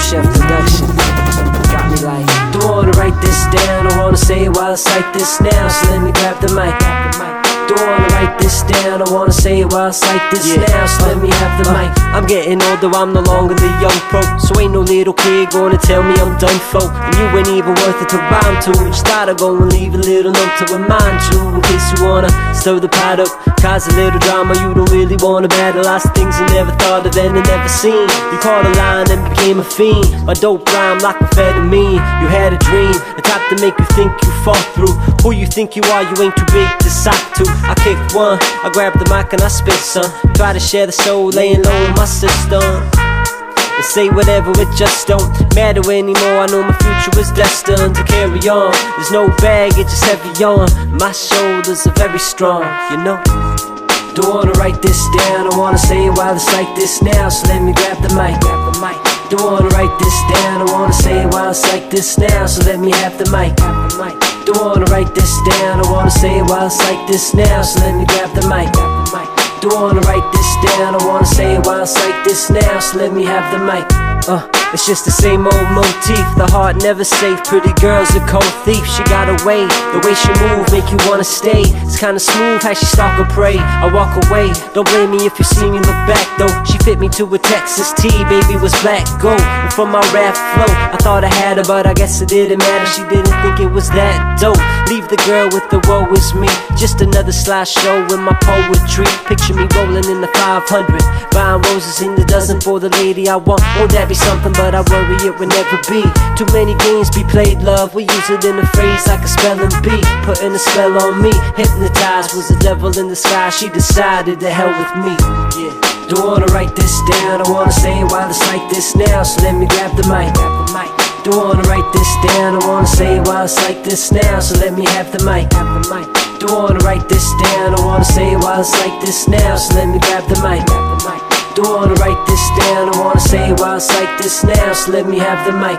Chef production. Got me like, don't wanna write this down, I wanna say it while I cite this now. So let me grab the mic. Don't wanna write this down, I wanna say it while I cite this now. So let me have the mic. I'm getting older, I'm no longer the young pro, so ain't no little kid gonna tell me I'm done for. And you ain't even worth it to rhyme to. Just thought I'd go and leave a little note to remind you, in case you wanna stir the pot up, cause a little drama you don't really wanna battle. Lots of things you never thought of and never seen. You caught a line and became a fiend. My dope rhyme like amphetamine. You had a dream, the type to make you think you fall through. Who you think you are, you ain't too big to sock to. I kick one, I grab the mic and I spit some. Try to share the soul, laying low in my system. And say whatever, it just don't matter anymore. I know my future is destined to carry on. There's no baggage, it's heavy on. My shoulders are very strong, you know. Don't wanna write this down, I wanna say it while I cite this now. So let me grab the mic. Don't wanna write this down, I wanna say it while I cite this now. So let me have the mic. Don't wanna write this down, I wanna say it while I cite this now. So let me grab the mic. Don't wanna write this down, I wanna say it while I cite this now. So let me have the mic. It's just the same old motif, the heart never safe. Pretty girl's a cold thief, she got away. The way she move make you wanna stay. It's kinda smooth how she stalk or prey. I walk away, don't blame me if you see me look back though. She fit me to a Texas T, baby was black gold. And from my rap flow, I thought I had her, but I guess it didn't matter. She didn't think it was that dope. Leave the girl with the woe is me. Just another slideshow in my poetry. Picture me rolling in the 500, buying roses in the dozen for the lady I want. Won't that be something? But I worry it will never be. Too many games be played, love. We use it in a phrase like a spelling bee. Putting a spell on me. Hypnotized was the devil in the sky. She decided to hell with me. Yeah. Don't wanna write this down, I wanna say it while I cite this now. So let me grab the mic. Don't wanna write this down, I wanna say it while I cite this now. So let me have the mic. Don't wanna write this down, I wanna say it while I cite this now. So let me grab the mic. Don't wanna write this down, I wanna say it while I cite this now. So let me have the mic.